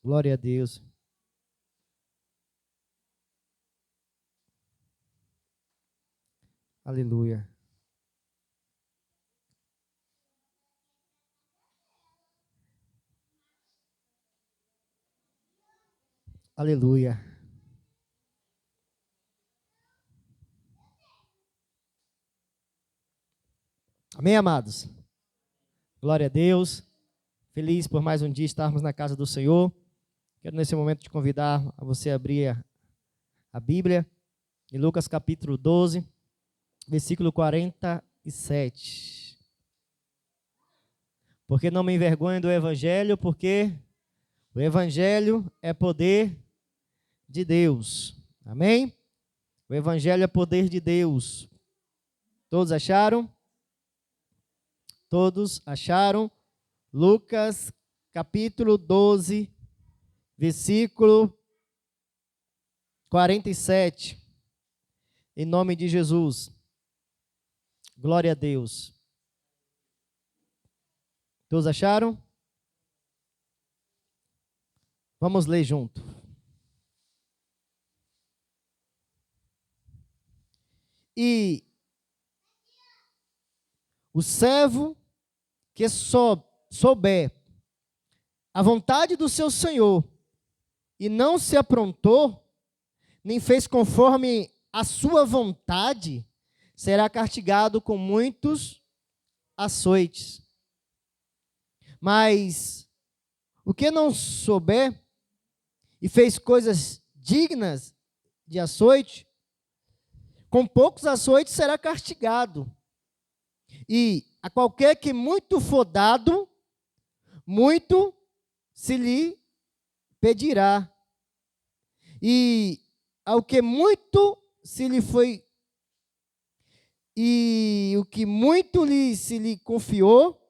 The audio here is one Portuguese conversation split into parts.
Glória a Deus. Aleluia. Aleluia. Amém, amados? Glória a Deus. Feliz por mais um dia estarmos na casa do Senhor. Quero nesse momento te convidar a você abrir a Bíblia em Lucas capítulo 12, versículo 47. Porque não me envergonho do Evangelho, porque o Evangelho é poder de Deus. Amém? O Evangelho é poder de Deus. Todos acharam? Todos acharam? Lucas capítulo 12, versículo 47. Em nome de Jesus. Glória a Deus. Todos acharam? Vamos ler junto. E o servo que souber a vontade do seu senhor e não se aprontou, nem fez conforme a sua vontade, será castigado com muitos açoites. Mas o que não souber e fez coisas dignas de açoite, com poucos açoites será castigado. E a qualquer que muito for dado, muito se lhe pedirá. E ao que muito se lhe foi, e o que muito se lhe confiou,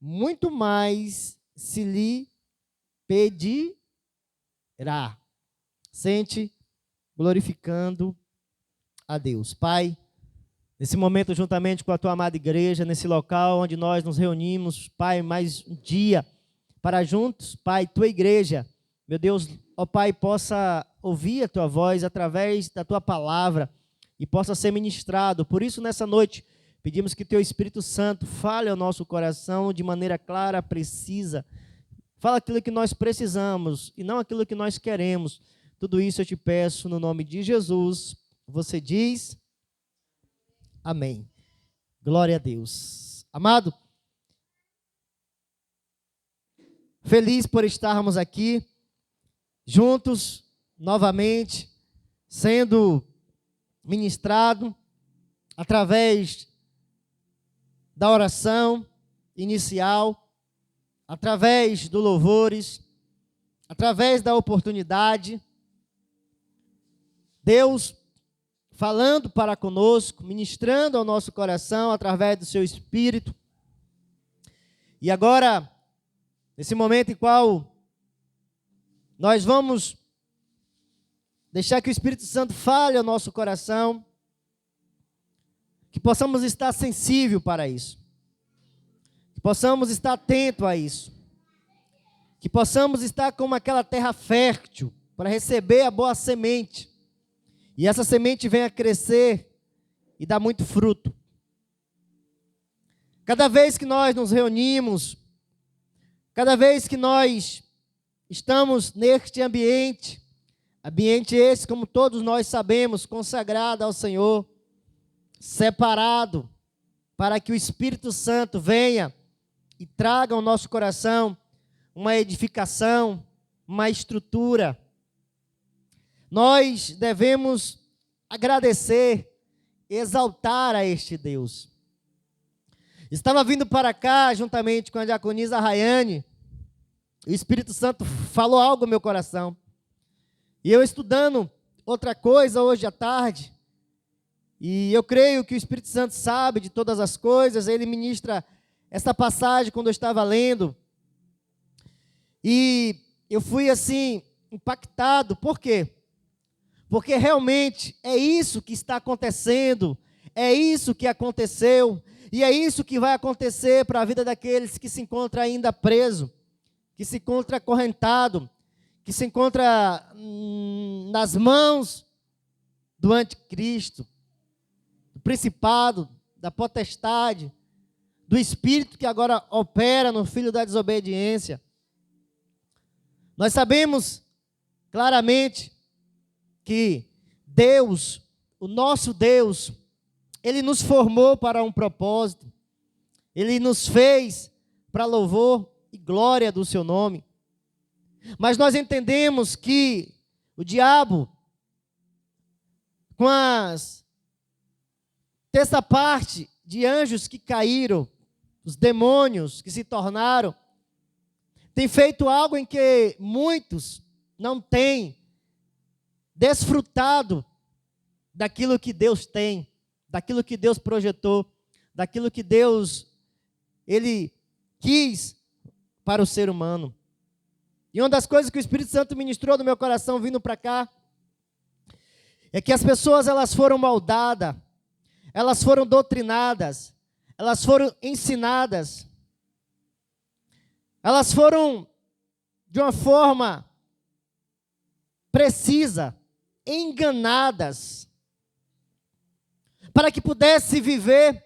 muito mais se lhe pedirá. Sente, glorificando a Deus. Pai, nesse momento, juntamente com a tua amada igreja, nesse local onde nós nos reunimos, Pai, mais um dia para juntos, Pai, tua igreja, meu Deus, ó Pai, possa ouvir a tua voz através da tua palavra e possa ser ministrado. Por isso, nessa noite, pedimos que teu Espírito Santo fale ao nosso coração de maneira clara, precisa. Fala aquilo que nós precisamos e não aquilo que nós queremos. Tudo isso eu te peço no nome de Jesus. Você diz... Amém. Glória a Deus. Amado, feliz por estarmos aqui, juntos, novamente, sendo ministrado através da oração inicial, através do louvores, através da oportunidade. Deus falando para conosco, ministrando ao nosso coração através do seu Espírito. E agora, nesse momento em qual nós vamos deixar que o Espírito Santo fale ao nosso coração, que possamos estar sensível para isso, que possamos estar atento a isso, que possamos estar como aquela terra fértil para receber a boa semente. E essa semente venha crescer e dar muito fruto. Cada vez que nós nos reunimos, cada vez que nós estamos neste ambiente esse, como todos nós sabemos, consagrado ao Senhor, separado para que o Espírito Santo venha e traga ao nosso coração uma edificação, uma estrutura. Nós devemos agradecer, exaltar a este Deus. Estava vindo para cá, juntamente com a diaconisa Rayane, o Espírito Santo falou algo no meu coração. E eu estudando outra coisa hoje à tarde, e eu creio que o Espírito Santo sabe de todas as coisas, ele ministra essa passagem quando eu estava lendo. E eu fui assim, impactado. Por quê? Porque realmente é isso que está acontecendo, é isso que aconteceu, e é isso que vai acontecer para a vida daqueles que se encontram ainda preso, que se encontra acorrentado, que se encontra nas mãos do anticristo, do principado, da potestade, do espírito que agora opera no filho da desobediência. Nós sabemos claramente que Deus, o nosso Deus, Ele nos formou para um propósito. Ele nos fez para louvor e glória do seu nome. Mas nós entendemos que o diabo, com as terça parte de anjos que caíram, os demônios que se tornaram, tem feito algo em que muitos não têm desfrutado daquilo que Deus tem, daquilo que Deus projetou, daquilo que Deus, Ele quis para o ser humano. E uma das coisas que o Espírito Santo ministrou no meu coração vindo para cá, é que as pessoas elas foram moldadas, elas foram doutrinadas, elas foram ensinadas, elas foram de uma forma precisa, enganadas, para que pudesse viver,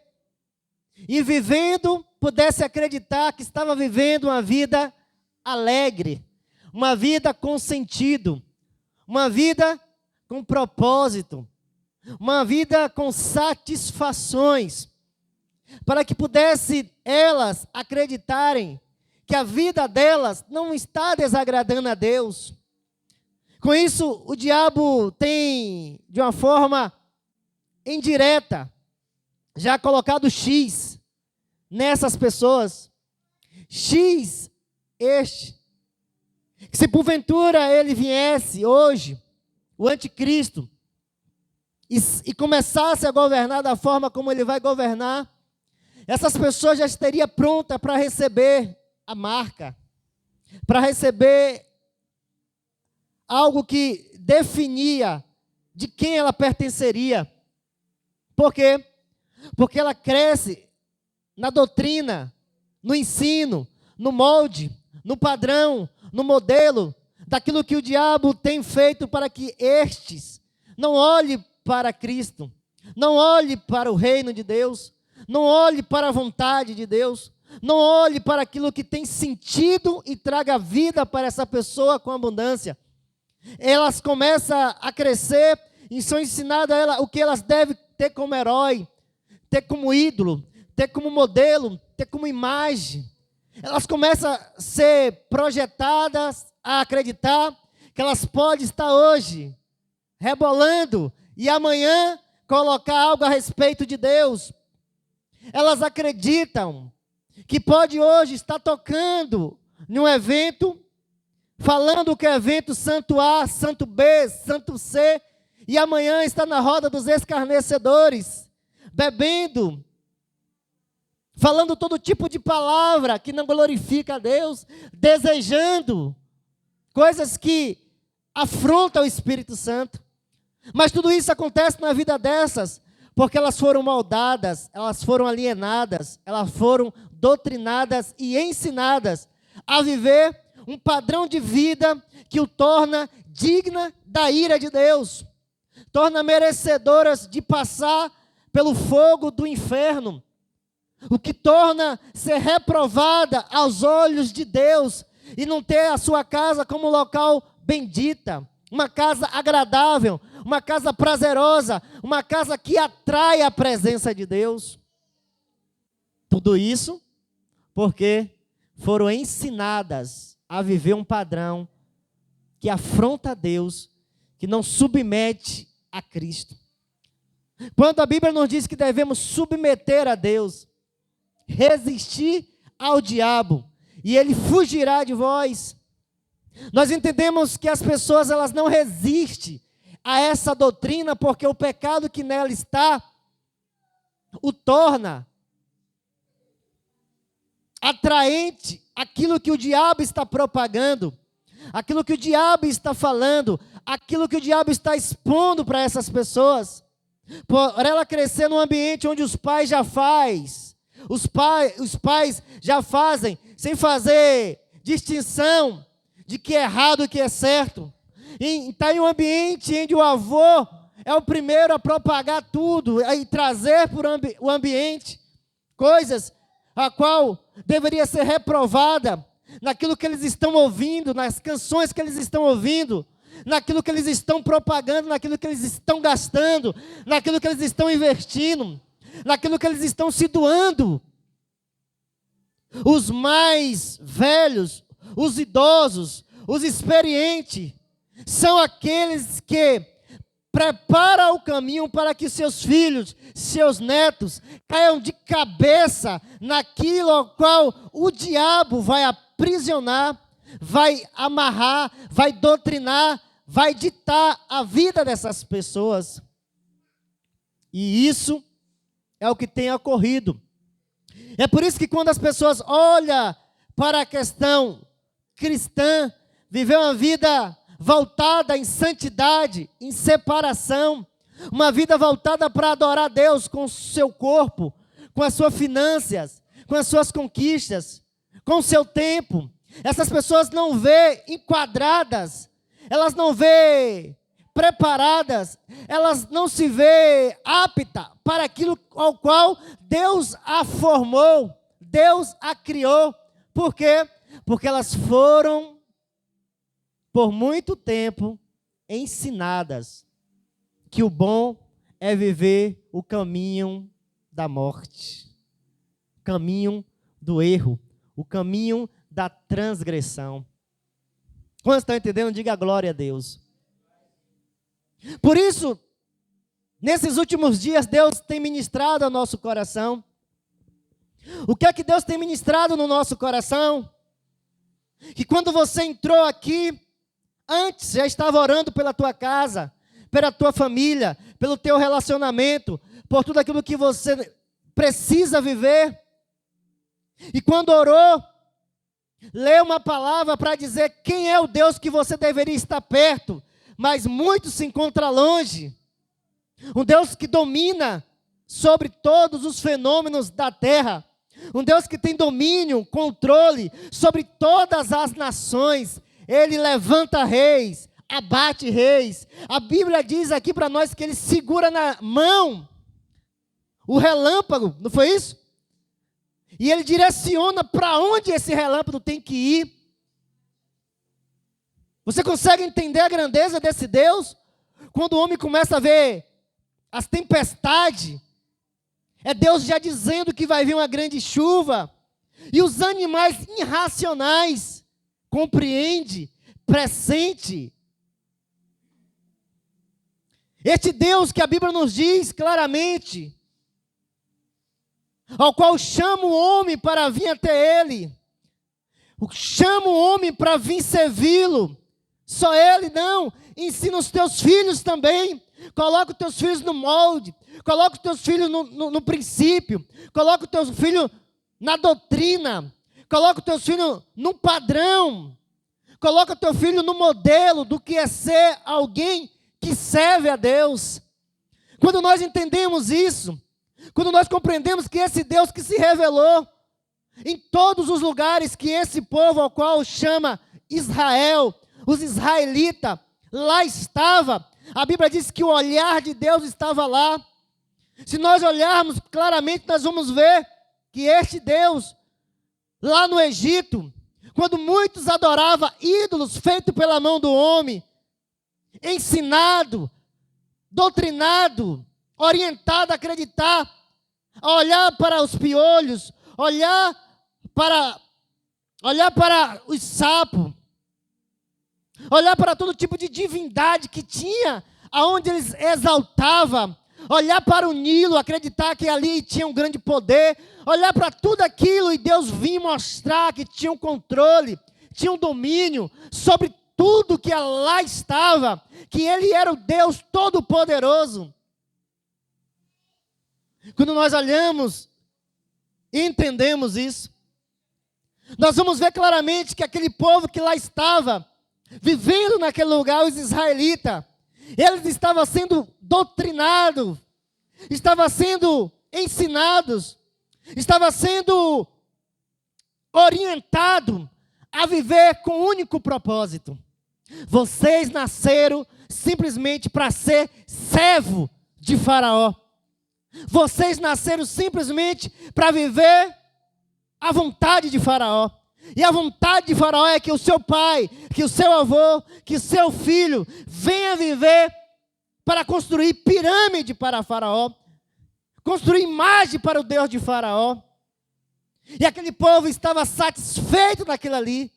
e vivendo, pudesse acreditar que estava vivendo uma vida alegre, uma vida com sentido, uma vida com propósito, uma vida com satisfações, para que pudesse elas acreditarem que a vida delas não está desagradando a Deus. Com isso, o diabo tem, de uma forma indireta, já colocado X nessas pessoas. X este, que se porventura ele viesse hoje, o anticristo, e começasse a governar da forma como ele vai governar, essas pessoas já estariam prontas para receber a marca, para receber algo que definia de quem ela pertenceria. Por quê? Porque ela cresce na doutrina, no ensino, no molde, no padrão, no modelo, daquilo que o diabo tem feito para que estes não olhem para Cristo, não olhem para o reino de Deus, não olhem para a vontade de Deus, não olhe para aquilo que tem sentido e traga vida para essa pessoa com abundância. Elas começam a crescer e são ensinadas a elas o que elas devem ter como herói, ter como ídolo, ter como modelo, ter como imagem. Elas começam a ser projetadas a acreditar que elas podem estar hoje rebolando e amanhã colocar algo a respeito de Deus. Elas acreditam que pode hoje estar tocando em um evento, falando que é evento santo A, santo B, santo C, e amanhã está na roda dos escarnecedores, bebendo, falando todo tipo de palavra que não glorifica a Deus, desejando coisas que afrontam o Espírito Santo. Mas tudo isso acontece na vida dessas, porque elas foram moldadas, elas foram alienadas, elas foram doutrinadas e ensinadas a viver um padrão de vida que o torna digna da ira de Deus, torna merecedoras de passar pelo fogo do inferno, o que torna ser reprovada aos olhos de Deus e não ter a sua casa como local bendita, uma casa agradável, uma casa prazerosa, uma casa que atrai a presença de Deus. Tudo isso porque foram ensinadas a viver um padrão que afronta a Deus, que não submete a Cristo. Quando a Bíblia nos diz que devemos submeter a Deus, resistir ao diabo, e ele fugirá de vós, nós entendemos que as pessoas elas não resistem a essa doutrina, porque o pecado que nela está o torna atraente aquilo que o diabo está propagando, aquilo que o diabo está falando, aquilo que o diabo está expondo para essas pessoas, por ela crescer num ambiente onde os pais já fazem, os pais já fazem, sem fazer distinção, de que é errado e que é certo. Está em um ambiente onde o avô é o primeiro a propagar tudo e trazer para o ambiente coisas a qual deveria ser reprovada naquilo que eles estão ouvindo, nas canções que eles estão ouvindo, naquilo que eles estão propagando, naquilo que eles estão gastando, naquilo que eles estão investindo, naquilo que eles estão se doando. Os mais velhos, os idosos, os experientes, são aqueles que preparam o caminho para que seus filhos, seus netos, caiam de cabeça naquilo ao qual o diabo vai aprisionar, vai amarrar, vai doutrinar, vai ditar a vida dessas pessoas. E isso é o que tem ocorrido. É por isso que quando as pessoas olham para a questão cristã, viver uma vida voltada em santidade, em separação, uma vida voltada para adorar Deus com o seu corpo, com as suas finanças, com as suas conquistas, com o seu tempo. Essas pessoas não vê enquadradas, elas não vê preparadas, elas não se vê apta para aquilo ao qual Deus a formou, Deus a criou. Por quê? Porque elas foram, por muito tempo, ensinadas que o bom é viver o caminho da morte, o caminho do erro, o caminho da transgressão. Quando estão entendendo, diga glória a Deus. Por isso, nesses últimos dias, Deus tem ministrado ao nosso coração. O que é que Deus tem ministrado no nosso coração? Que quando você entrou aqui, antes já estava orando pela tua casa, pela tua família, pelo teu relacionamento, por tudo aquilo que você precisa viver. E quando orou, leu uma palavra para dizer quem é o Deus que você deveria estar perto, mas muito se encontra longe. Um Deus que domina sobre todos os fenômenos da terra. Um Deus que tem domínio, controle sobre todas as nações. Ele levanta reis, abate reis. A Bíblia diz aqui para nós que ele segura na mão o relâmpago, não foi isso? E ele direciona para onde esse relâmpago tem que ir. Você consegue entender a grandeza desse Deus? Quando o homem começa a ver as tempestades, é Deus já dizendo que vai vir uma grande chuva. E os animais irracionais compreendem, pressente. Este Deus que a Bíblia nos diz claramente, ao qual chama o homem para vir até ele, chama o homem para vir servi-lo. Só ele não, ensina os teus filhos também. Coloca os teus filhos no molde, coloca os teus filhos no princípio, coloca os teus filhos na doutrina, coloca os teus filhos no padrão, coloca o teu filho no modelo do que é ser alguém que serve a Deus. Quando nós entendemos isso, quando nós compreendemos que esse Deus que se revelou em todos os lugares que esse povo ao qual chama Israel, os israelitas, lá estava, a Bíblia diz que o olhar de Deus estava lá. Se nós olharmos claramente, nós vamos ver que este Deus, lá no Egito, quando muitos adoravam ídolos feitos pela mão do homem, ensinado, doutrinado, orientado a acreditar, a olhar para os piolhos, olhar para os sapos, olhar para todo tipo de divindade que tinha, aonde eles exaltavam, olhar para o Nilo, acreditar que ali tinha um grande poder, olhar para tudo aquilo e Deus vinha mostrar que tinha um controle, tinha um domínio sobre tudo que lá estava, que Ele era o Deus Todo-Poderoso. Quando nós olhamos e entendemos isso, nós vamos ver claramente que aquele povo que lá estava, vivendo naquele lugar, os israelitas, eles estavam sendo doutrinados, estavam sendo ensinados, estavam sendo orientados a viver com um único propósito. Vocês nasceram simplesmente para ser servo de Faraó. Vocês nasceram simplesmente para viver a vontade de Faraó. E a vontade de Faraó é que o seu pai, que o seu avô, que o seu filho venha viver para construir pirâmide para Faraó, construir imagem para o Deus de Faraó. E aquele povo estava satisfeito naquilo ali,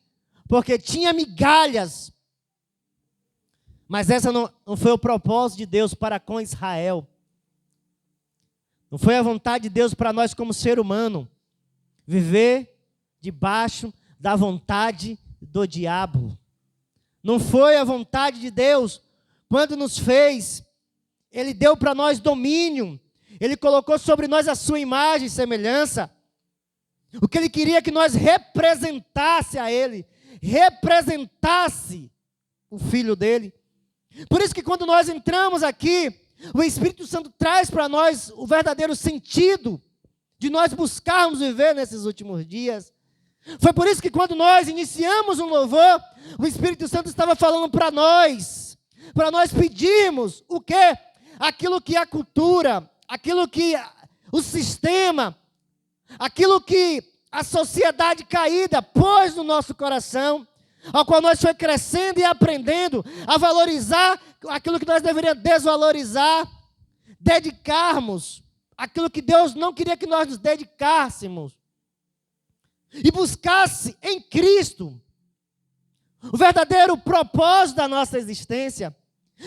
porque tinha migalhas. Mas essa não foi o propósito de Deus para com Israel. Não foi a vontade de Deus para nós como ser humano, viver debaixo da vontade do diabo. Não foi a vontade de Deus quando nos fez. Ele deu para nós domínio. Ele colocou sobre nós a sua imagem e semelhança. O que Ele queria que nós representasse a Ele, representasse o Filho dEle. Por isso que quando nós entramos aqui, o Espírito Santo traz para nós o verdadeiro sentido de nós buscarmos viver nesses últimos dias. Foi por isso que quando nós iniciamos um louvor, o Espírito Santo estava falando para nós pedirmos o quê? Aquilo que a cultura, aquilo que o sistema, aquilo que a sociedade caída pôs no nosso coração, ao qual nós foi crescendo e aprendendo a valorizar aquilo que nós deveríamos desvalorizar, dedicarmos aquilo que Deus não queria que nós nos dedicássemos, e buscasse em Cristo o verdadeiro propósito da nossa existência.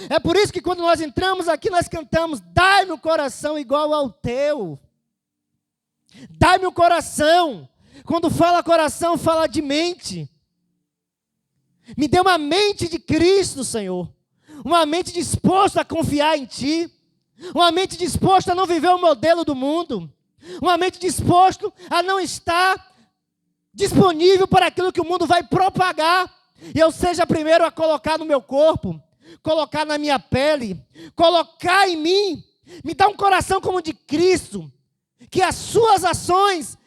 É por isso que quando nós entramos aqui, nós cantamos: dai-me um coração igual ao teu. Dai-me um coração. Quando fala coração, fala de mente. Me dê uma mente de Cristo, Senhor. Uma mente disposta a confiar em Ti. Uma mente disposta a não viver o modelo do mundo. Uma mente disposta a não estar disponível para aquilo que o mundo vai propagar. E eu seja primeiro a colocar no meu corpo, colocar na minha pele, colocar em mim. Me dá um coração como o de Cristo, que as suas ações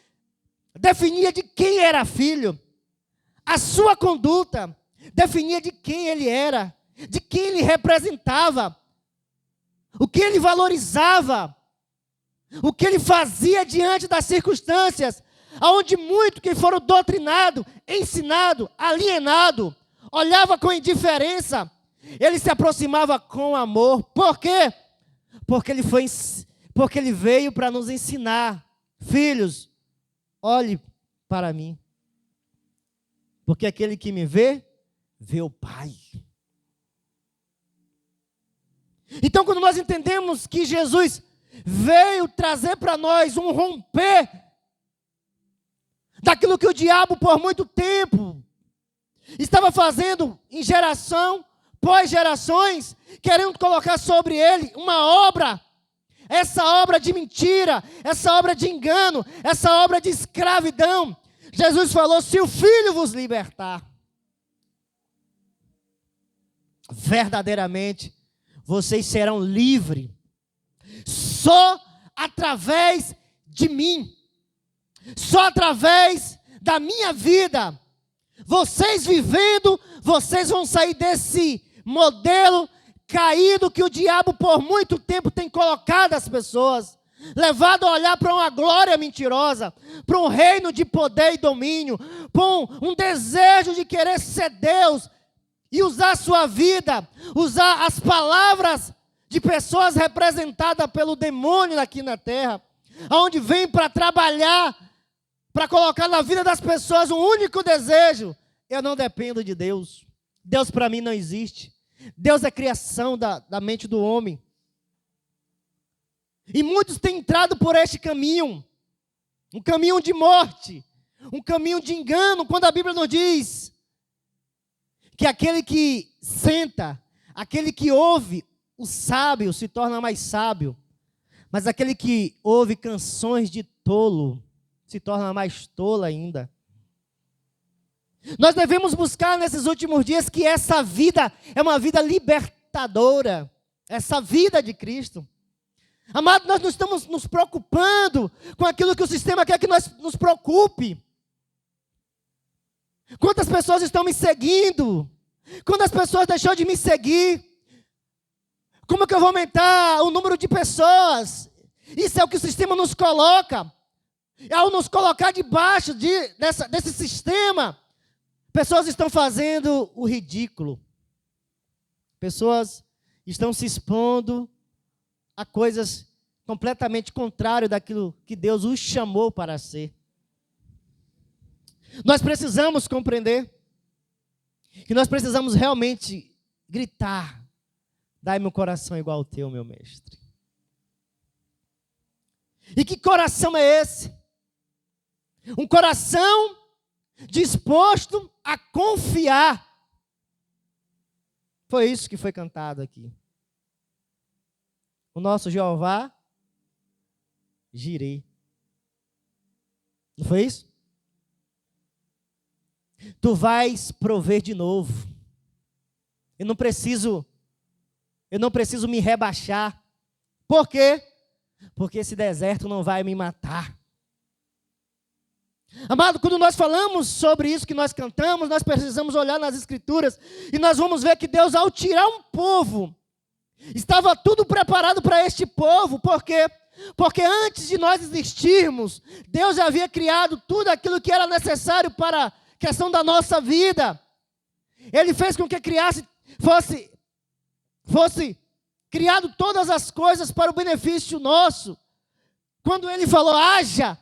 definia de quem era filho. A sua conduta definia de quem ele era, de quem ele representava, o que ele valorizava, o que ele fazia diante das circunstâncias, aonde muito que foram doutrinados, ensinados, alienados, olhava com indiferença, ele se aproximava com amor. Por quê? Porque ele veio para nos ensinar: filhos, olhe para mim, porque aquele que me vê, vê o Pai. Então, quando nós entendemos que Jesus veio trazer para nós um romper daquilo que o diabo por muito tempo estava fazendo em geração, pós gerações, querendo colocar sobre ele uma obra, essa obra de mentira, essa obra de engano, essa obra de escravidão. Jesus falou: se o Filho vos libertar, verdadeiramente vocês serão livres, só através de mim, só através da minha vida. Vocês vivendo, vocês vão sair desse modelo caído que o diabo por muito tempo tem colocado as pessoas, levado a olhar para uma glória mentirosa, para um reino de poder e domínio, para um desejo de querer ser Deus e usar a sua vida, usar as palavras de pessoas representadas pelo demônio aqui na terra, onde vem para trabalhar, para colocar na vida das pessoas um único desejo: eu não dependo de Deus. Deus para mim não existe. Deus é criação da mente do homem. E muitos têm entrado por este caminho, um caminho de morte, um caminho de engano, quando a Bíblia nos diz que aquele que senta, aquele que ouve o sábio se torna mais sábio, mas aquele que ouve canções de tolo se torna mais tolo ainda. Nós devemos buscar nesses últimos dias que essa vida é uma vida libertadora, essa vida de Cristo. Amado, nós não estamos nos preocupando com aquilo que o sistema quer que nós nos preocupe. Quantas pessoas estão me seguindo? Quantas pessoas deixou de me seguir? Como que eu vou aumentar o número de pessoas? Isso é o que o sistema nos coloca. Ao nos colocar debaixo desse sistema, pessoas estão fazendo o ridículo. Pessoas estão se expondo a coisas completamente contrárias daquilo que Deus os chamou para ser. Nós precisamos compreender que nós precisamos realmente gritar: dai-me um coração igual ao teu, meu mestre. E que coração é esse? Um coração disposto a confiar. Foi isso que foi cantado aqui. O nosso Jeová Jireh. Não foi isso? Tu vais prover de novo. Eu não preciso me rebaixar. Por quê? Porque esse deserto não vai me matar. Amado, quando nós falamos sobre isso que nós cantamos, nós precisamos olhar nas Escrituras e nós vamos ver que Deus, ao tirar um povo, estava tudo preparado para este povo. Por quê? Porque antes de nós existirmos, Deus já havia criado tudo aquilo que era necessário para a questão da nossa vida. Ele fez com que fosse criado todas as coisas para o benefício nosso. Quando Ele falou, haja,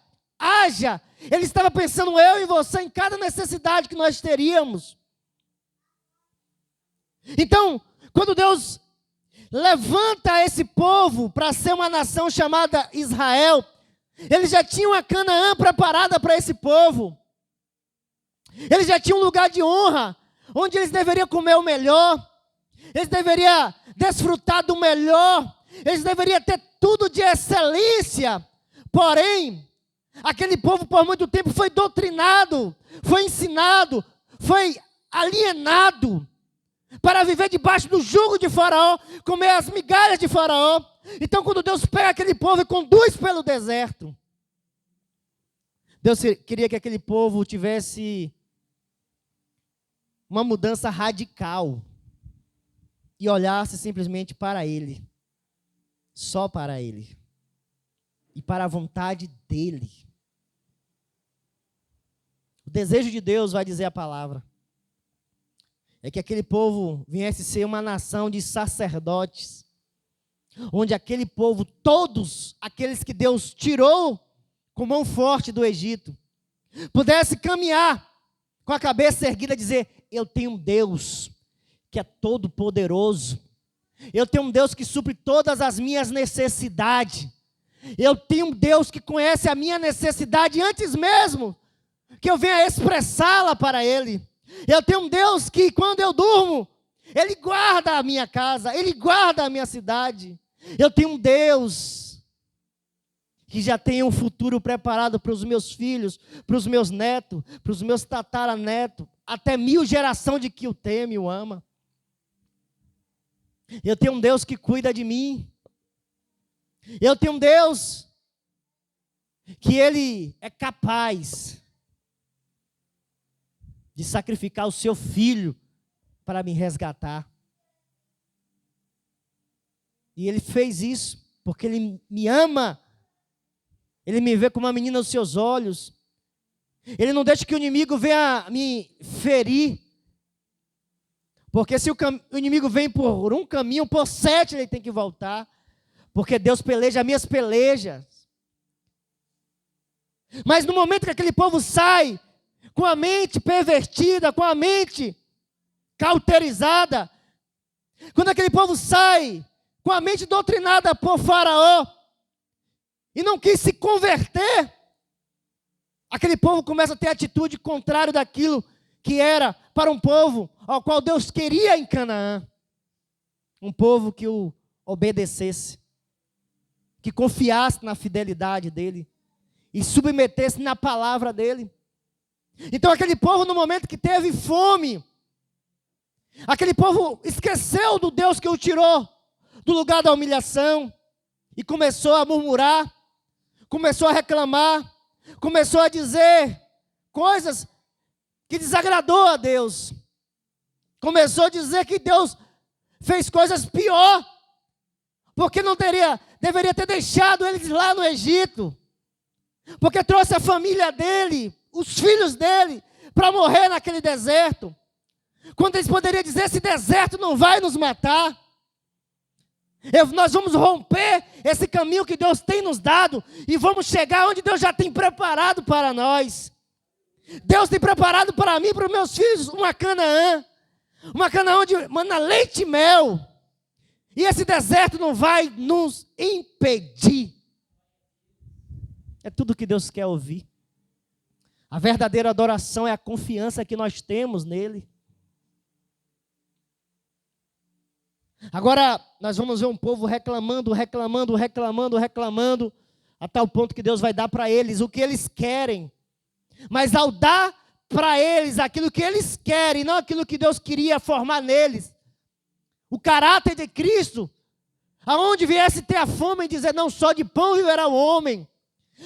Ele estava pensando eu e você em cada necessidade que nós teríamos. Então, quando Deus levanta esse povo para ser uma nação chamada Israel, Ele já tinha uma Canaã preparada para esse povo. Ele já tinha um lugar de honra, onde eles deveriam comer o melhor, eles deveriam desfrutar do melhor, eles deveriam ter tudo de excelência. Porém, aquele povo por muito tempo foi doutrinado, foi ensinado, foi alienado para viver debaixo do jugo de Faraó, comer as migalhas de Faraó. Então, quando Deus pega aquele povo e conduz pelo deserto, Deus queria que aquele povo tivesse uma mudança radical e olhasse simplesmente para Ele, só para Ele e para a vontade dEle. O desejo de Deus, vai dizer a palavra, é que aquele povo viesse ser uma nação de sacerdotes, onde aquele povo, todos aqueles que Deus tirou com mão forte do Egito, pudesse caminhar com a cabeça erguida e dizer, eu tenho um Deus que é todo poderoso, eu tenho um Deus que supre todas as minhas necessidades, eu tenho um Deus que conhece a minha necessidade antes mesmo que eu venha expressá-la para Ele. Eu tenho um Deus que quando eu durmo, Ele guarda a minha casa, Ele guarda a minha cidade. Eu tenho um Deus que já tem um futuro preparado para os meus filhos, para os meus netos, para os meus tataranetos, até 1000 gerações de que o teme e o ama. Eu tenho um Deus que cuida de mim. Eu tenho um Deus que Ele é capaz de sacrificar o seu filho para me resgatar. E Ele fez isso porque Ele me ama. Ele me vê como uma menina aos seus olhos. Ele não deixa que o inimigo venha me ferir. Porque se o inimigo vem por um caminho, por 7 ele tem que voltar. Porque Deus peleja as minhas pelejas. Mas no momento que aquele povo sai, com a mente pervertida, com a mente cauterizada, quando aquele povo sai, com a mente doutrinada por Faraó, e não quis se converter, aquele povo começa a ter atitude contrária daquilo que era para um povo ao qual Deus queria em Canaã. Um povo que o obedecesse, que confiasse na fidelidade dele e submetesse na palavra dele. Então aquele povo, no momento que teve fome, aquele povo esqueceu do Deus que o tirou do lugar da humilhação e começou a murmurar, começou a reclamar, começou a dizer coisas que desagradou a Deus. Começou a dizer que Deus fez coisas pior, porque não deveria ter deixado eles lá no Egito, porque trouxe a família dele, os filhos dele, para morrer naquele deserto, quando eles poderiam dizer: esse deserto não vai nos matar, nós vamos romper esse caminho que Deus tem nos dado, e vamos chegar onde Deus já tem preparado para nós. Deus tem preparado para mim e para os meus filhos uma Canaã onde mana leite e mel, e esse deserto não vai nos impedir. É tudo que Deus quer ouvir. A verdadeira adoração é a confiança que nós temos nele. Agora, nós vamos ver um povo reclamando, a tal ponto que Deus vai dar para eles o que eles querem. Mas ao dar para eles aquilo que eles querem, não aquilo que Deus queria formar neles, o caráter de Cristo, aonde viesse ter a fome e dizer: não só de pão viverá o homem,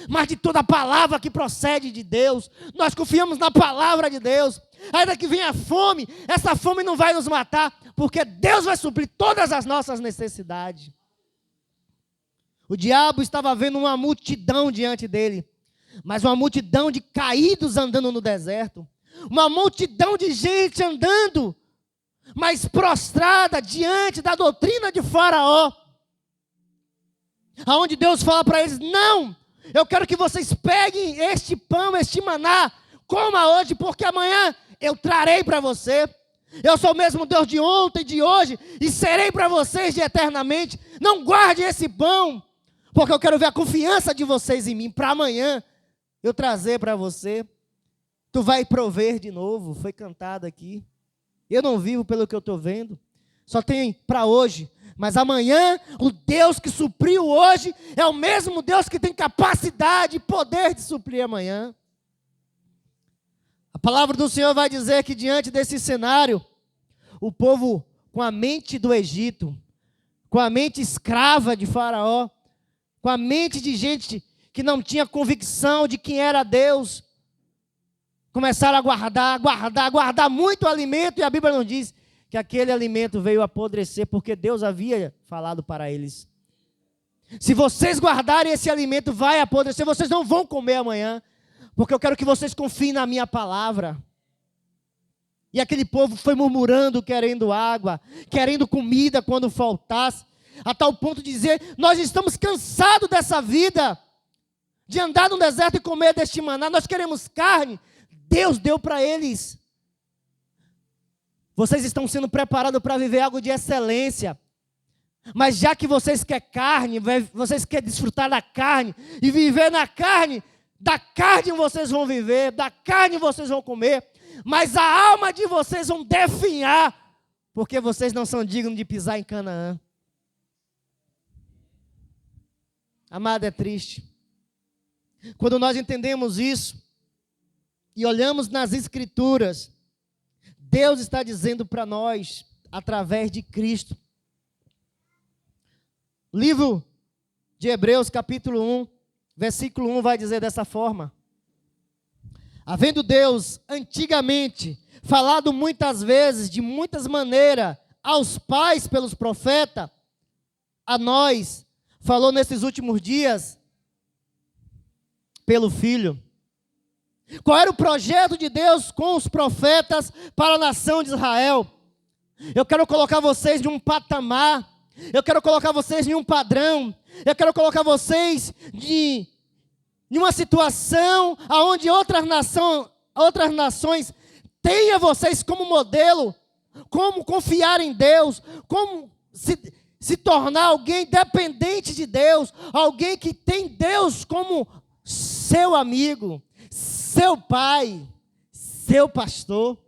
mas de toda a palavra que procede de Deus. Nós confiamos na palavra de Deus. Ainda que venha a fome, essa fome não vai nos matar, porque Deus vai suprir todas as nossas necessidades. O diabo estava vendo uma multidão diante dele, mas uma multidão de caídos andando no deserto, uma multidão de gente andando, mas prostrada diante da doutrina de Faraó, aonde Deus fala para eles: não, eu quero que vocês peguem este pão, este maná, coma hoje, porque amanhã eu trarei para você. Eu sou o mesmo Deus de ontem, de hoje, e serei para vocês de eternamente. Não guarde esse pão, porque eu quero ver a confiança de vocês em mim, para amanhã eu trazer para você. Tu vai prover de novo, foi cantado aqui. Eu não vivo pelo que eu estou vendo, só tem para hoje. Mas amanhã, o Deus que supriu hoje é o mesmo Deus que tem capacidade e poder de suprir amanhã. A palavra do Senhor vai dizer que diante desse cenário, o povo com a mente do Egito, com a mente escrava de Faraó, com a mente de gente que não tinha convicção de quem era Deus, começaram a guardar muito alimento, e a Bíblia não diz que aquele alimento veio apodrecer, porque Deus havia falado para eles: se vocês guardarem esse alimento, vai apodrecer, vocês não vão comer amanhã, porque eu quero que vocês confiem na minha palavra. E aquele povo foi murmurando, querendo água, querendo comida quando faltasse, a tal ponto de dizer: nós estamos cansados dessa vida, de andar no deserto e comer deste maná, nós queremos carne. Deus deu para eles. Vocês estão sendo preparados para viver algo de excelência, mas já que vocês querem carne, vocês querem desfrutar da carne e viver na carne, da carne vocês vão viver, da carne vocês vão comer, mas a alma de vocês vão definhar, porque vocês não são dignos de pisar em Canaã. Amado, é triste. Quando nós entendemos isso e olhamos nas Escrituras, Deus está dizendo para nós, através de Cristo. Livro de Hebreus, capítulo 1, versículo 1, vai dizer dessa forma: havendo Deus antigamente falado muitas vezes, de muitas maneiras, aos pais pelos profetas, a nós falou nesses últimos dias pelo Filho. Qual era o projeto de Deus com os profetas para a nação de Israel? Eu quero colocar vocês em um patamar, eu quero colocar vocês em um padrão, eu quero colocar vocês em uma situação onde outras nações tenham vocês como modelo, como confiar em Deus, como se tornar alguém dependente de Deus, alguém que tem Deus como seu amigo, seu pai, seu pastor.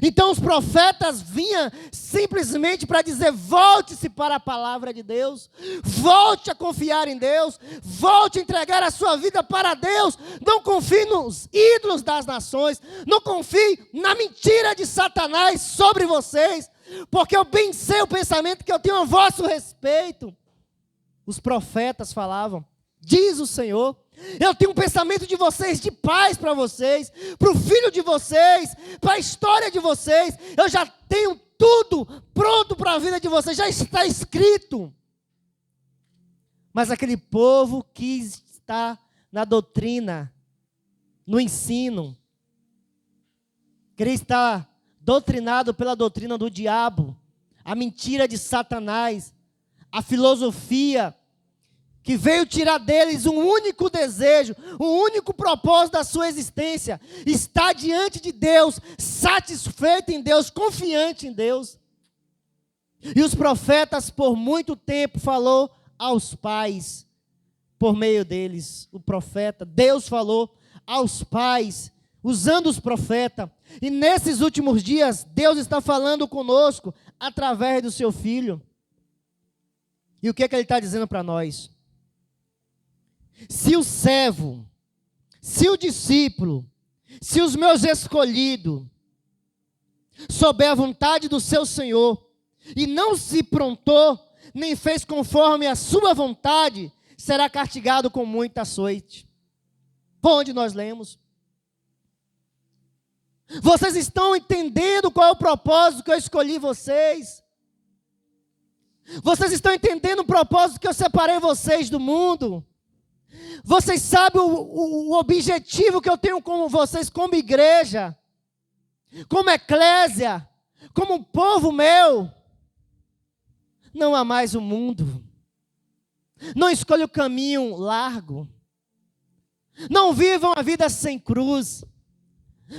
Então os profetas vinham simplesmente para dizer: volte-se para a palavra de Deus, volte a confiar em Deus, volte a entregar a sua vida para Deus, não confie nos ídolos das nações, não confie na mentira de Satanás sobre vocês, porque eu bem sei o pensamento que eu tenho a vosso respeito. Os profetas falavam diz o Senhor. Eu tenho um pensamento de vocês, de paz para vocês, para o filho de vocês, para a história de vocês. Eu já tenho tudo pronto para a vida de vocês, já está escrito. Mas aquele povo quis estar na doutrina, no ensino, queria estar doutrinado pela doutrina do diabo, a mentira de Satanás, a filosofia que veio tirar deles um único desejo, um único propósito da sua existência, estar diante de Deus, satisfeito em Deus, confiante em Deus. E os profetas por muito tempo falou aos pais, por meio deles, o profeta, Deus falou aos pais, usando os profetas, e nesses últimos dias, Deus está falando conosco, através do seu Filho. E o que é que Ele está dizendo para nós? Se o servo, se o discípulo, se os meus escolhidos, souber a vontade do seu Senhor, e não se prontou, nem fez conforme a sua vontade, será castigado com muita açoite. Onde nós lemos? Vocês estão entendendo qual é o propósito que eu escolhi vocês? Vocês estão entendendo o propósito que eu separei vocês do mundo? Vocês sabem o objetivo que eu tenho com vocês como igreja, como eclésia, como um povo meu? Não há mais o mundo. Não escolha o caminho largo. Não vivam a vida sem cruz.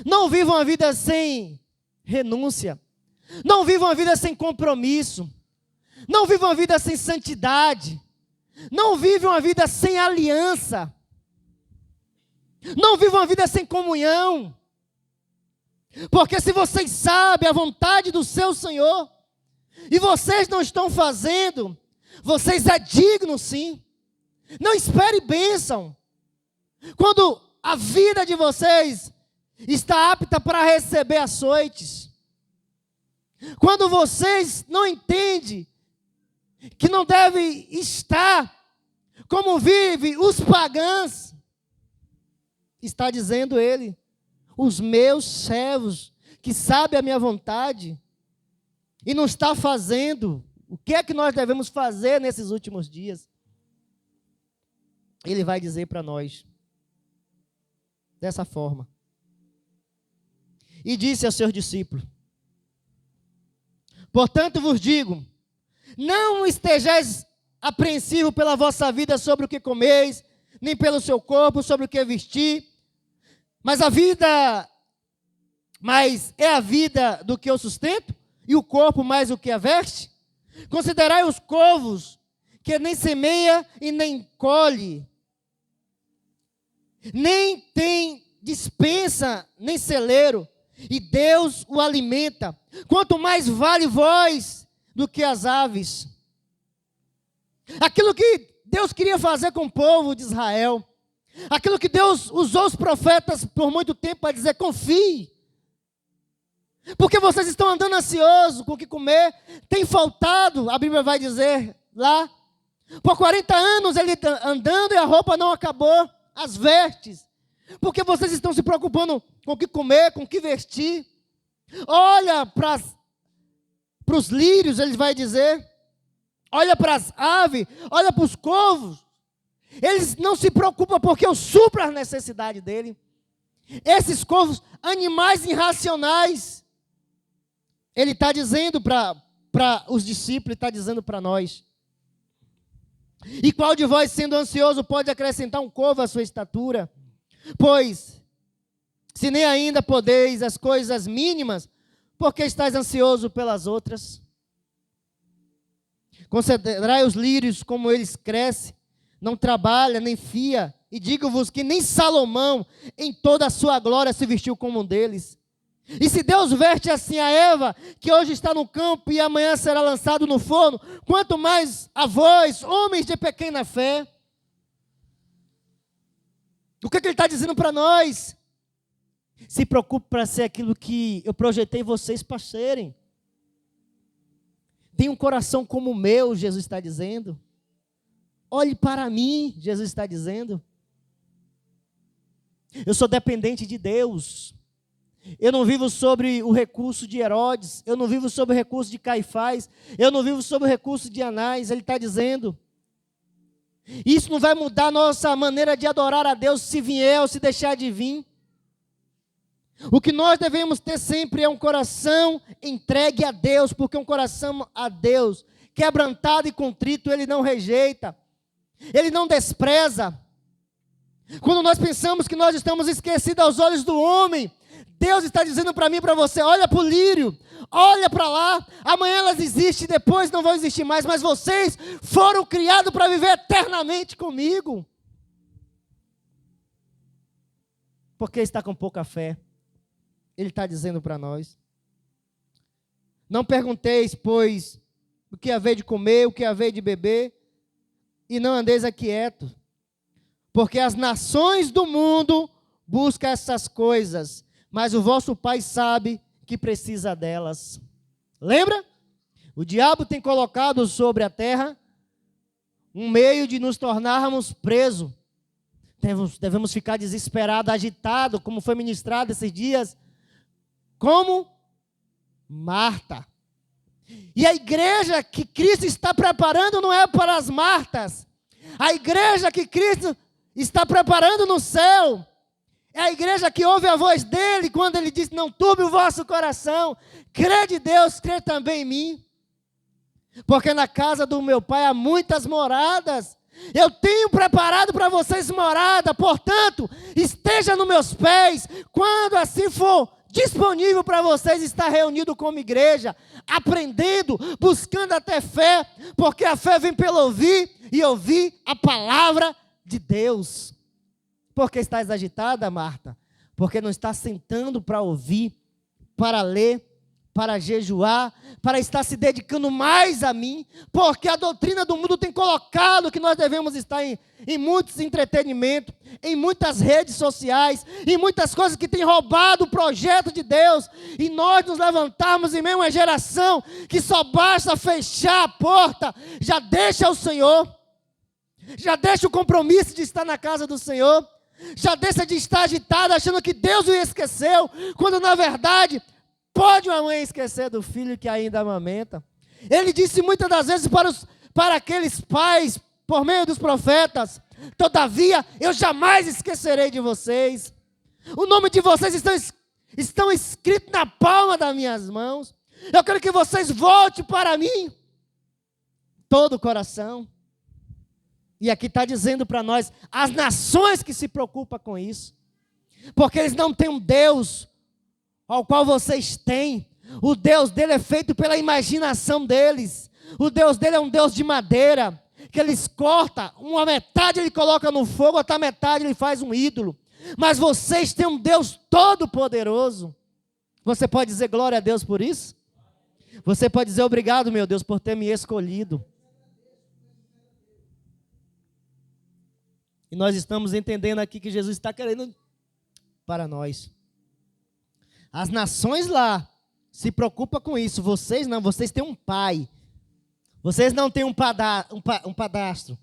Não vivam a vida sem renúncia. Não vivam a vida sem compromisso. Não vivam a vida sem santidade. Não vivam a vida sem aliança. Não vivam a vida sem comunhão. Porque se vocês sabem a vontade do seu Senhor, e vocês não estão fazendo, vocês é digno sim. Não espere bênção. Quando a vida de vocês está apta para receber açoites. Quando vocês não entendem que não deve estar como vive os pagãos, está dizendo ele, os meus servos, que sabem a minha vontade, e não está fazendo, o que é que nós devemos fazer nesses últimos dias? Ele vai dizer para nós, dessa forma, e disse aos seus discípulos, portanto vos digo, não estejais apreensivo pela vossa vida sobre o que comeis, nem pelo seu corpo sobre o que vestir, mas é a vida do que o sustento, e o corpo mais o que a veste? Considerai os corvos, que nem semeia e nem colhe, nem tem despensa, nem celeiro, e Deus o alimenta. Quanto mais vale vós do que as aves. Aquilo que Deus queria fazer com o povo de Israel, aquilo que Deus usou os profetas por muito tempo para dizer, confie. Porque vocês estão andando ansiosos com o que comer, tem faltado, a Bíblia vai dizer lá, por 40 anos ele andando e a roupa não acabou, as vestes, porque vocês estão se preocupando com o que comer, com o que vestir. Olha para os lírios, ele vai dizer, olha para as aves, olha para os corvos, eles não se preocupam porque eu supro as necessidades dele. Esses corvos, animais irracionais, ele está dizendo para os discípulos, está dizendo para nós. E qual de vós, sendo ansioso, pode acrescentar um corvo à sua estatura? Pois, se nem ainda podeis as coisas mínimas, por que estáis ansioso pelas outras? Considerai os lírios como eles crescem, não trabalha, nem fia, e digo-vos que nem Salomão, em toda a sua glória, se vestiu como um deles. E se Deus veste assim a Eva, que hoje está no campo e amanhã será lançado no forno, quanto mais a vós, homens de pequena fé. O que ele está dizendo para nós? Se preocupe para ser aquilo que eu projetei vocês para serem. Tem um coração como o meu, Jesus está dizendo. Olhe para mim, Jesus está dizendo. Eu sou dependente de Deus. Eu não vivo sobre o recurso de Herodes. Eu não vivo sobre o recurso de Caifás. Eu não vivo sobre o recurso de Anás. Ele está dizendo. Isso não vai mudar a nossa maneira de adorar a Deus se vier ou se deixar de vir. O que nós devemos ter sempre é um coração entregue a Deus, porque um coração a Deus, quebrantado e contrito, Ele não rejeita, Ele não despreza. Quando nós pensamos que nós estamos esquecidos aos olhos do homem, Deus está dizendo para mim e para você, olha para o lírio, olha para lá, amanhã elas existem, depois não vão existir mais, mas vocês foram criados para viver eternamente comigo. Porque está com pouca fé. Ele está dizendo para nós. Não pergunteis, pois, o que haver de comer, o que haver de beber, e não andeis aquietos, porque as nações do mundo buscam essas coisas, mas o vosso Pai sabe que precisa delas. Lembra? O diabo tem colocado sobre a terra um meio de nos tornarmos presos. Devemos ficar desesperados, agitados, como foi ministrado esses dias, como Marta. E a igreja que Cristo está preparando não é para as Martas. A igreja que Cristo está preparando no céu é a igreja que ouve a voz dele quando ele diz, não turbe o vosso coração, crê de Deus, crê também em mim. Porque na casa do meu Pai há muitas moradas. Eu tenho preparado para vocês morada, portanto, esteja nos meus pés, quando assim for disponível para vocês estar reunido como igreja, aprendendo, buscando até fé, porque a fé vem pelo ouvir, e ouvir a palavra de Deus. Por que estás agitada, Marta? Porque não está sentando para ouvir, para ler, para jejuar, para estar se dedicando mais a mim, porque a doutrina do mundo tem colocado que nós devemos estar em muitos entretenimentos, em muitas redes sociais, em muitas coisas que têm roubado o projeto de Deus, e nós nos levantarmos em meio a uma geração que só basta fechar a porta, já deixa o Senhor, já deixa o compromisso de estar na casa do Senhor, já deixa de estar agitado achando que Deus o esqueceu, quando na verdade pode uma mãe esquecer do filho que ainda amamenta? Ele disse muitas das vezes para aqueles pais, por meio dos profetas, todavia eu jamais esquecerei de vocês. O nome de vocês estão escritos na palma das minhas mãos. Eu quero que vocês voltem para mim, todo o coração. E aqui está dizendo para nós, as nações que se preocupam com isso, porque eles não têm um Deus ao qual vocês têm. O Deus dele é feito pela imaginação deles. O Deus dele é um Deus de madeira, que eles cortam, uma metade ele coloca no fogo, outra metade ele faz um ídolo. Mas vocês têm um Deus todo poderoso. Você pode dizer glória a Deus por isso? Você pode dizer obrigado, meu Deus, por ter me escolhido. E nós estamos entendendo aqui que Jesus está querendo para nós. As nações lá se preocupam com isso. Vocês não, vocês têm um pai. Vocês não têm um padastro.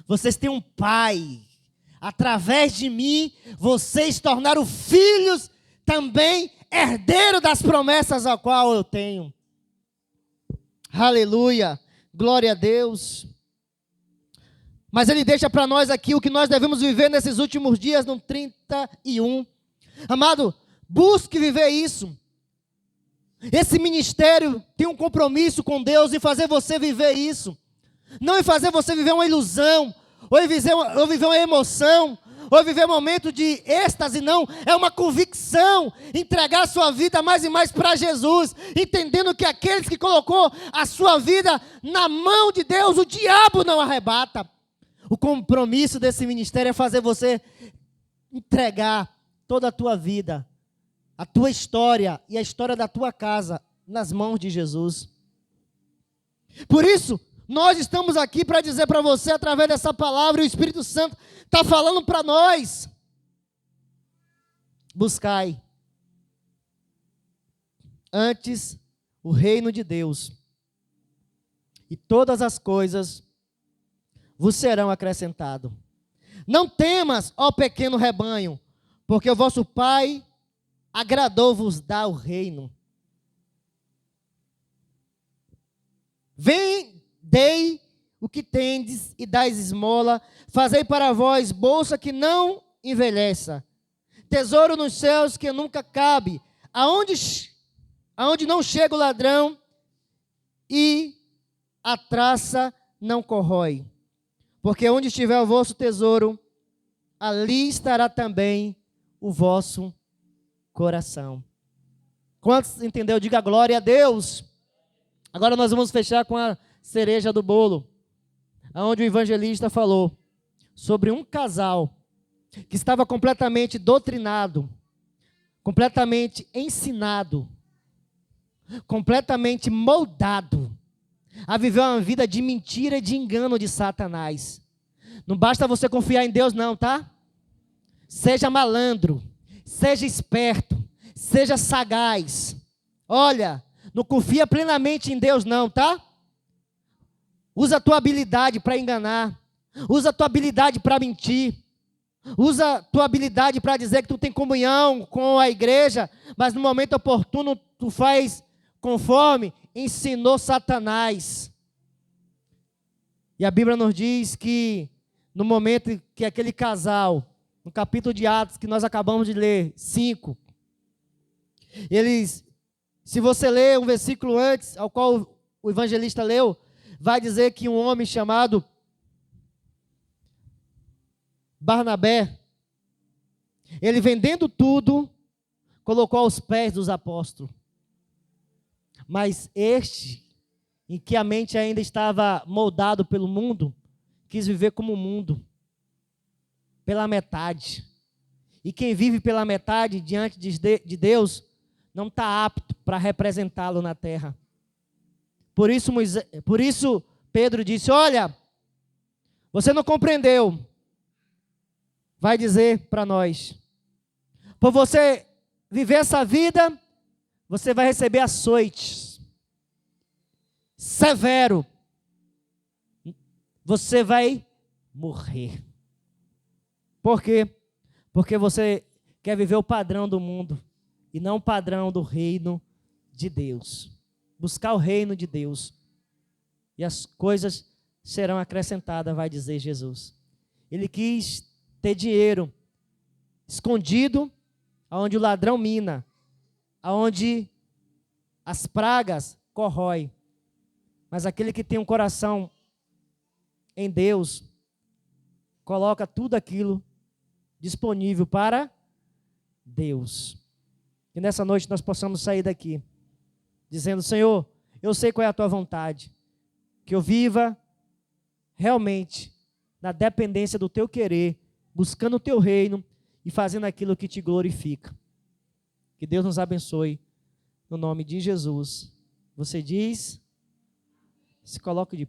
Vocês têm um pai. Através de mim, vocês tornaram filhos também, herdeiros das promessas a qual eu tenho. Aleluia. Glória a Deus. Mas ele deixa para nós aqui o que nós devemos viver nesses últimos dias, no 31. Amado, busque viver isso. Esse ministério tem um compromisso com Deus em fazer você viver isso. Não em fazer você viver uma ilusão, ou viver uma emoção, ou viver um momento de êxtase, não. É uma convicção, entregar a sua vida mais e mais para Jesus, entendendo que aqueles que colocou a sua vida na mão de Deus, o diabo não arrebata. O compromisso desse ministério é fazer você entregar toda a tua vida, a tua história e a história da tua casa nas mãos de Jesus. Por isso, nós estamos aqui para dizer para você, através dessa palavra, e o Espírito Santo está falando para nós: buscai antes o reino de Deus, e todas as coisas vos serão acrescentados. Não temas, ó pequeno rebanho, porque o vosso Pai agradou-vos dar o reino. Vendei o que tendes e dais esmola, fazei para vós bolsa que não envelheça, tesouro nos céus que nunca cabe, aonde não chega o ladrão e a traça não corrói. Porque onde estiver o vosso tesouro, ali estará também o vosso coração. Quantos entendeu? Diga glória a Deus. Agora nós vamos fechar com a cereja do bolo, onde o evangelista falou sobre um casal que estava completamente doutrinado, completamente ensinado, completamente moldado a viver uma vida de mentira e de engano de Satanás. Não basta você confiar em Deus não, tá? Seja malandro, seja esperto, seja sagaz. Olha, não confia plenamente em Deus não, tá? Usa a tua habilidade para enganar. Usa a tua habilidade para mentir. Usa a tua habilidade para dizer que tu tem comunhão com a igreja, mas no momento oportuno tu faz conforme ensinou Satanás. E a Bíblia nos diz que no momento que aquele casal, no capítulo de Atos que nós acabamos de ler, 5, eles, se você ler um versículo antes, ao qual o evangelista leu, vai dizer que um homem chamado Barnabé, ele vendendo tudo, colocou aos pés dos apóstolos. Mas este, em que a mente ainda estava moldado pelo mundo, quis viver como o mundo, pela metade. E quem vive pela metade diante de Deus, não está apto para representá-lo na terra. Por isso Pedro disse, olha, você não compreendeu. Vai dizer para nós, por você viver essa vida, você vai receber açoites, severo, você vai morrer. Por quê? Porque você quer viver o padrão do mundo, e não o padrão do reino de Deus. Buscar o reino de Deus, e as coisas serão acrescentadas, vai dizer Jesus. Ele quis ter dinheiro escondido, aonde o ladrão mina, aonde as pragas corrói. Mas aquele que tem um coração em Deus, coloca tudo aquilo disponível para Deus. Que nessa noite nós possamos sair daqui, dizendo, Senhor, eu sei qual é a tua vontade, que eu viva realmente na dependência do teu querer, buscando o teu reino e fazendo aquilo que te glorifica. Que Deus nos abençoe, no nome de Jesus. Você diz, se coloque de